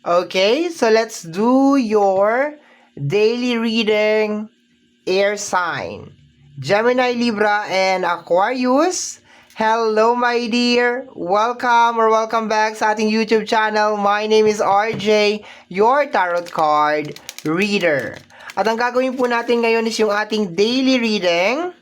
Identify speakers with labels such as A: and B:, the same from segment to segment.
A: Okay, so let's do your daily reading air sign. Gemini, Libra, and Aquarius. Hello, my dear. Welcome back sa ating YouTube channel. My name is RJ, your tarot card reader. At ang gagawin po natin ngayon is yung ating daily reading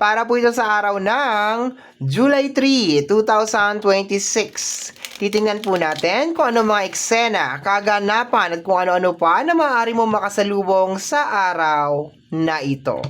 A: para po ito sa araw ng July 3, 2026. Titingnan po natin kung ano mga eksena, kaganapan at kung ano-ano pa na maaari mo makasalubong sa araw na ito.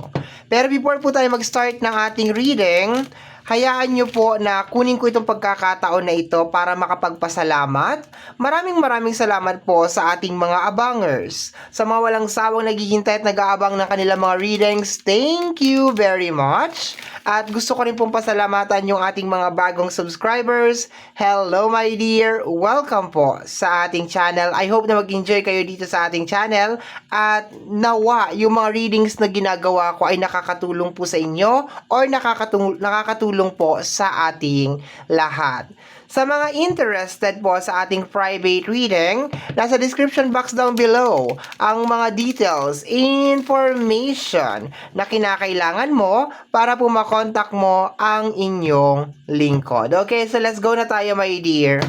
A: Pero before po tayo mag-start ng ating reading, hayaan nyo po na kunin ko itong pagkakataon na ito para makapagpasalamat. Maraming salamat po sa ating mga abangers. Sa mga walang sawang naghihintay at nag-aabang ng kanilang mga readings, thank you very much. At gusto ko rin pong pasalamatan yung ating mga bagong subscribers. Hello my dear, welcome po sa ating channel. I hope na mag-enjoy kayo dito sa ating channel. At nawa, yung mga readings na ginagawa ko ay nakakatulong po sa inyo or nakakatulong po sa ating lahat. Sa mga interested po sa ating private reading, nasa description box down below ang mga details, information na kinakailangan mo para po makontak mo ang inyong lingkod. Okay, so let's go na tayo my dear.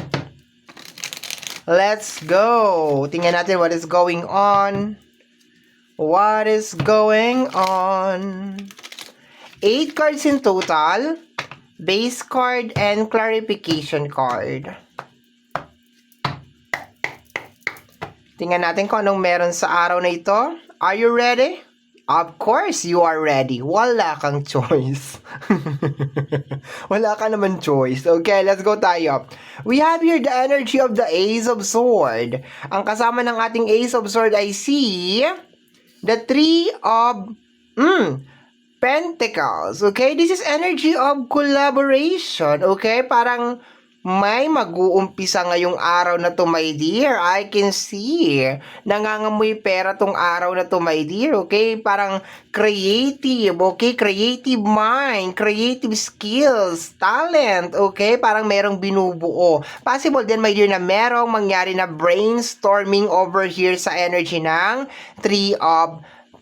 A: Let's go! Tingnan natin what is going on. What is going on? 8 cards in total. Base card and clarification card. Tingnan natin kung anong meron sa araw na ito. Are you ready? Of course you are ready. Wala kang choice. Wala ka naman choice. Okay, let's go tayo. We have here the energy of the Ace of Sword. Ang kasama ng ating Ace of Sword ay si the Three of Pentacles, okay? This is energy of collaboration, okay? Parang may mag-uumpisa ngayong araw na to, my dear. I can see. Nangangamoy pera tong araw na to, my dear, okay? Parang creative, okay? Creative mind, creative skills, talent, okay? Parang merong binubuo. Possible din, my dear, na merong mangyari na brainstorming over here sa energy ng Three of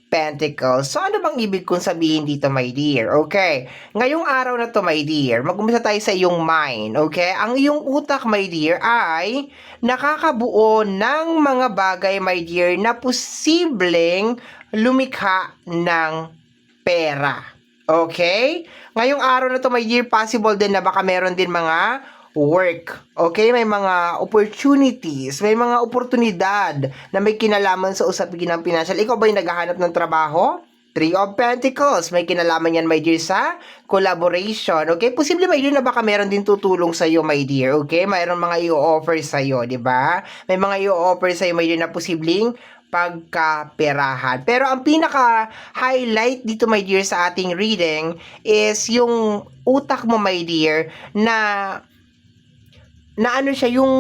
A: Pentacles. So, ano bang ibig kong sabihin dito, my dear? Okay. Ngayong araw na to, my dear, mag-umpisa tayo sa iyong mind, okay? Ang iyong utak, my dear, ay nakakabuo ng mga bagay, my dear, na posibleng lumikha ng pera. Okay? Ngayong araw na to, my dear, possible din na baka meron din mga work. Okay? May mga opportunities, may mga oportunidad na may kinalaman sa usapin ng financial. Ikaw ba'y naghahanap ng trabaho? Three of Pentacles. May kinalaman yan, my dear, sa collaboration. Okay? Posible, my dear, na baka meron din tutulong sa iyo, my dear. Okay? Mayroon mga i-offer sa iyo, di ba? May mga i-offer sa iyo, my dear, na posibleng pagkaperahan. Pero ang pinaka-highlight dito, my dear, sa ating reading is yung utak mo, my dear, na ano siya, yung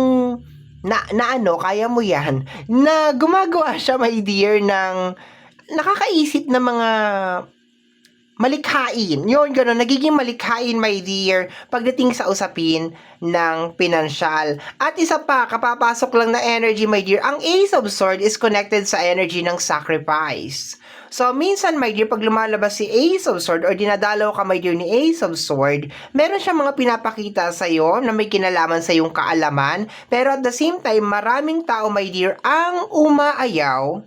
A: ano, kaya mo yan, na gumagawa siya, my dear, ng nakakaisip na mga malikhain. Yun, gano'n, nagiging malikhain, my dear, pagdating sa usapin ng pinansyal. At isa pa, kapapasok lang na energy, my dear, ang Ace of Swords is connected sa energy ng sacrifice. So, minsan, my dear, pag lumalabas si Ace of Sword or dinadalaw ka, my dear, ni Ace of Sword, meron siyang mga pinapakita sa'yo na may kinalaman sa iyong kaalaman. Pero at the same time, maraming tao, my dear, ang umaayaw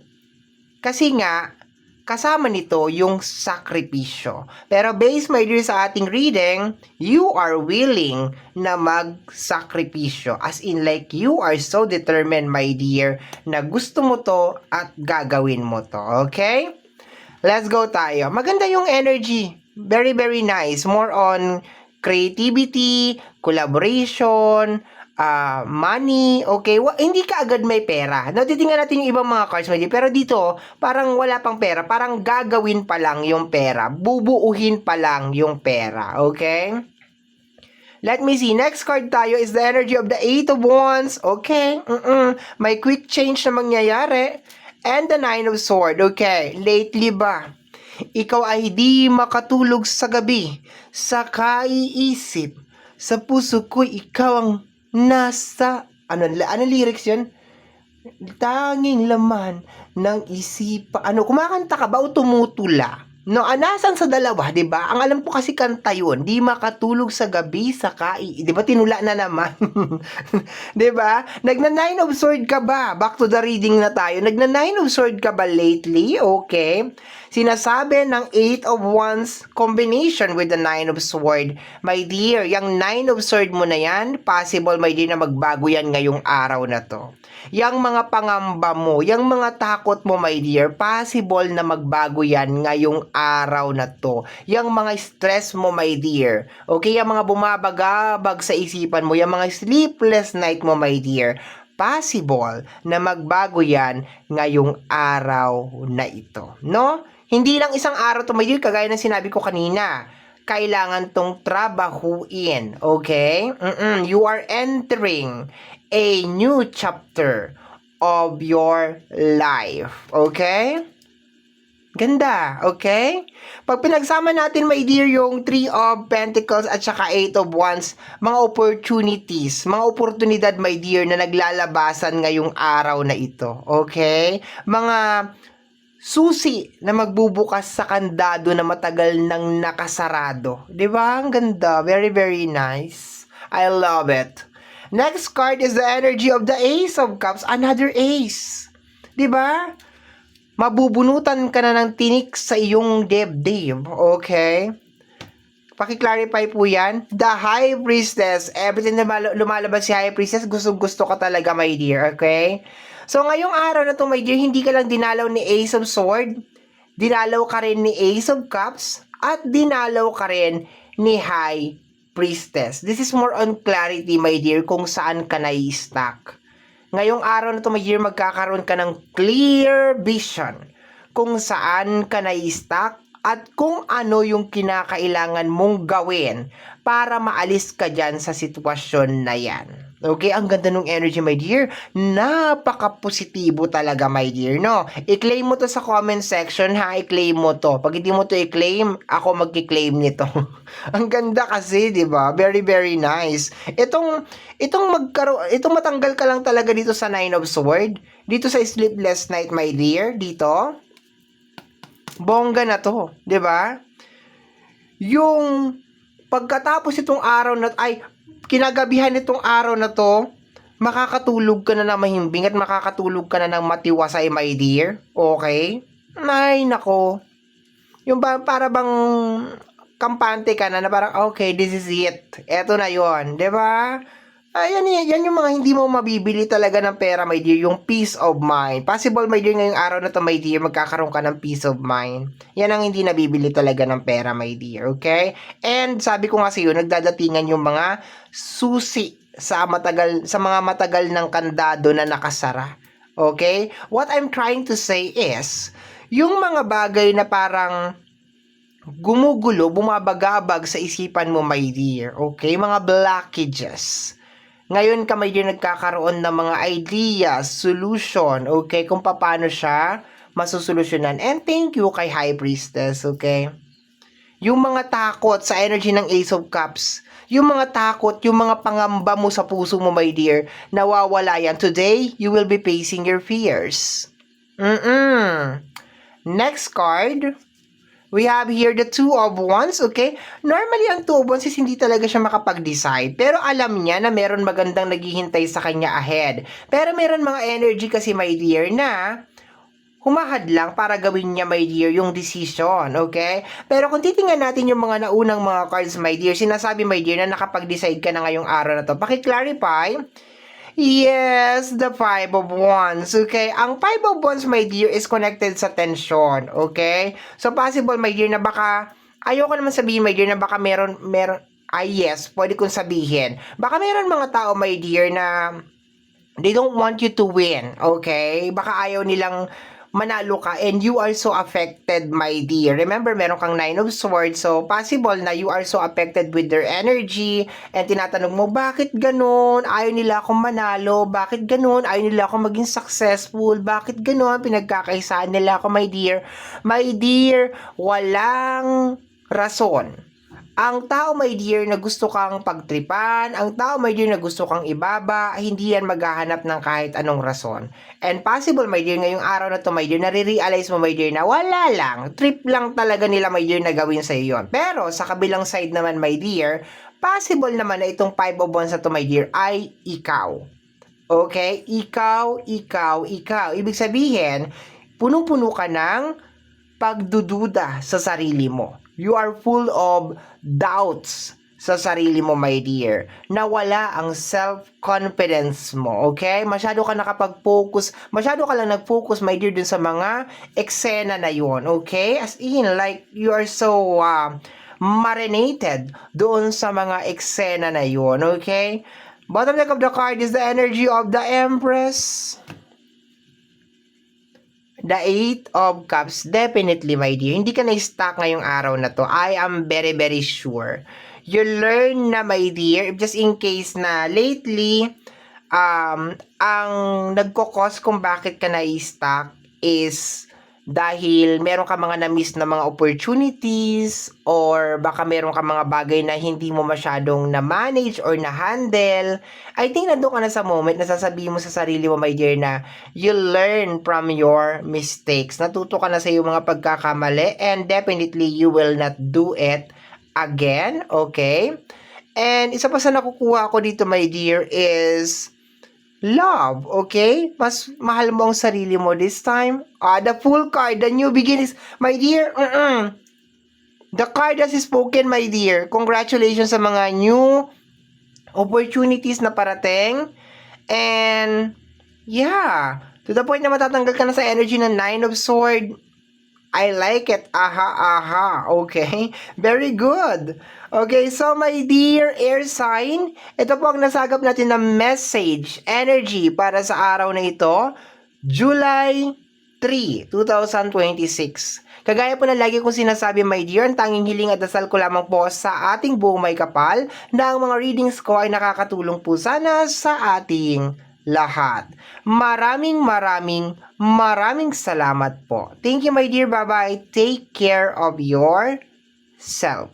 A: kasi nga, kasama nito yung sakripisyo. Pero based, my dear, sa ating reading, you are willing na magsakripisyo. As in, like, you are so determined, my dear, na gusto mo to at gagawin mo to. Okay? Let's go tayo. Maganda yung energy. Very nice. More on creativity, collaboration, money, okay? Hindi ka agad may pera. No, titingnan natin yung ibang mga cards, my dear. Pero dito, parang wala pang pera. Parang gagawin pa lang yung pera. Bubuuhin pa lang yung pera. Okay? Let me see. Next card tayo is the energy of the Eight of Wands. Okay? May quick change na mangyayari. And the Nine of Swords. Okay, lately ba, ikaw ay di makatulog sa gabi, sa kaiisip, sa puso ko'y ikaw ang nasa, ano lyrics yun? Tanging laman ng isipan. Ano, kumakanta ka ba o tumutula? No, nasan sa dalawa, 'di ba? Ang alam ko kasi kanta 'yun, di makatulog sa gabi sa 'di ba tinula na naman? 'Di ba? Nagna Nine of Sword ka ba? Back to the reading na tayo. Nagna Nine of Sword ka ba lately? Okay. Sinasabi ng Eight of Wands combination with the Nine of Sword. My dear, yung Nine of Sword mo na yan, possible my dear na magbago yan ngayong araw na to. Yang mga pangamba mo, yang mga takot mo, my dear, possible na magbago yan ngayong araw na to. Yang mga stress mo, my dear, okay, yung mga bumabagabag sa isipan mo, yung mga sleepless night mo, my dear, possible na magbago yan ngayong araw na ito. No? Hindi lang isang araw to, my dear, kagaya ng sinabi ko kanina. Kailangan tong trabahuin, okay? You are entering a new chapter of your life. Okay? Ganda, okay? Pag pinagsama natin, my dear, yung Three of Pentacles at saka Eight of Wands, mga opportunities, mga oportunidad, my dear, na naglalabasan ngayong araw na ito. Okay? Mga susi na magbubukas sa kandado na matagal nang nakasarado. 'Di ba? Ang ganda. Very, very nice. I love it. Next card is the energy of the Ace of Cups. Another Ace. 'Di ba? Mabubunutan ka na ng tinik sa iyong dibdib. Okay? Paki-clarify po yan. The High Priestess. Everything na lumalabas si High Priestess, gusto ko talaga, my dear. Okay? So, ngayong araw na to, my dear, hindi ka lang dinalaw ni Ace of Sword, dinalaw ka rin ni Ace of Cups, at dinalaw ka rin ni High Priestess. This is more on clarity, my dear, kung saan ka na-stuck. Ngayong araw na to, my dear, magkakaroon ka ng clear vision kung saan ka na-stuck at kung ano yung kinakailangan mong gawin para maalis ka dyan sa sitwasyon na yan. Okay, ang ganda ng energy, my dear. Napaka-positibo talaga, my dear, no? I-claim mo to sa comment section, ha? I-claim mo to. Pag hindi mo to i-claim, ako magki-claim nito. Ang ganda kasi, 'di ba? Very, very nice. Itong matanggal ka lang talaga dito sa Nine of Sword, dito sa Sleepless Night, my dear, dito. Bongga na to, 'di ba? Yung pagkatapos itong araw na kinagabihan nitong araw na to, makakatulog ka na ng mahimbing at makakatulog ka na ng matiwasay, my dear. Okay? Ay, nako. Yung para bang kampante ka na parang, okay, this is it. Eto na yon, 'di ba? Ayan, yan yung mga hindi mo mabibili talaga ng pera, my dear. Yung peace of mind. Possible, my dear, ngayong araw na to, my dear, magkakaroon ka ng peace of mind. Yan ang hindi nabibili talaga ng pera, my dear. Okay? And sabi ko nga sa iyo, nagdadatingan yung mga susi sa mga matagal ng kandado na nakasara. Okay? What I'm trying to say is, yung mga bagay na parang gumugulo, bumabagabag sa isipan mo, my dear. Okay? Mga blockages. Ngayon ka, my dear, nagkakaroon ng mga ideas, solution, okay, kung paano siya masusolusyonan. And thank you kay High Priestess, okay? Yung mga takot sa energy ng Ace of Cups, yung mga takot, yung mga pangamba mo sa puso mo, my dear, nawawala yan. Today, you will be facing your fears. Next card. We have here the Two of Wands, okay? Normally, ang Two of Wands is hindi talaga siya makapag-decide. Pero alam niya na meron magandang naghihintay sa kanya ahead. Pero meron mga energy kasi, my dear, na humahad lang para gawin niya, my dear, yung decision, okay? Pero kung titingnan natin yung mga naunang mga cards, my dear, sinasabi, my dear, na nakapag-decide ka na ngayong araw na to. Paki-clarify. Yes, the Five of Wands, okay? Ang Five of Wands, my dear, is connected sa tension, okay? So, possible, my dear, na baka, ayoko naman sabihin, my dear, na baka meron, yes, pwede kong sabihin. Baka meron mga tao, my dear, na they don't want you to win, okay? Baka ayaw nilang manalo ka and you are so affected, my dear. Remember, meron kang Nine of Swords, so possible na you are so affected with their energy and tinatanong mo, bakit ganun? Ayaw nila akong manalo. Bakit ganun? Ayaw nila akong maging successful. Bakit ganun? Pinagkakaisaan nila ako, my dear. My dear, walang rason Ang tao, my dear, na gusto kang pagtripan, ang tao, my dear, na gusto kang ibaba, hindi yan maghahanap ng kahit anong rason. And possible, my dear, ngayong araw na to, my dear, nare-realize mo, my dear, na wala lang, trip lang talaga nila, my dear, na gawin sa iyo yun. Pero, sa kabilang side naman, my dear, possible naman na itong 5 of Wands na to, my dear, ay ikaw. Okay? Ikaw. Ibig sabihin, punong-puno ka ng pagdududa sa sarili mo. You are full of doubts sa sarili mo, my dear. Nawala ang self-confidence mo, okay? Masyado ka lang nag-focus, my dear, dun sa mga eksena na yun, okay? As in, like, you are so marinated doon sa mga eksena na yun, okay? Bottom deck of the card is the energy of the Empress. The 8 of Cups, definitely, my dear. Hindi ka na-stuck ngayong araw na to. I am very, very sure. You learn na, my dear, just in case na lately, ang nagkukos kung bakit ka na-stuck is dahil meron ka mga na-miss na mga opportunities or baka meron ka mga bagay na hindi mo masyadong na-manage or na-handle. I think nandun ka na sa moment na sasabihin mo sa sarili mo, my dear, na you learn from your mistakes. Natuto ka na sa iyong mga pagkakamali and definitely you will not do it again, okay? And isa pa sa nakukuha ko dito, my dear, is love, okay? Mas mahal mo ang sarili mo this time. The full card, the new beginnings. My dear, the card has spoken, my dear. Congratulations sa mga new opportunities na parating. And, yeah, to the point na matatanggal ka na sa energy ng 9 of Swords. I like it. Aha. Okay. Very good. Okay, so my dear air sign, ito po ang nasagap natin na message, energy para sa araw na ito, July 3, 2026. Kagaya po na lagi kong sinasabi, my dear, ang tanging hiling at dasal ko lamang po sa ating buong may kapal na ang mga readings ko ay nakakatulong po sana sa ating lahat. Maraming salamat po. Thank you, my dear. Bye-bye. Take care of yourself.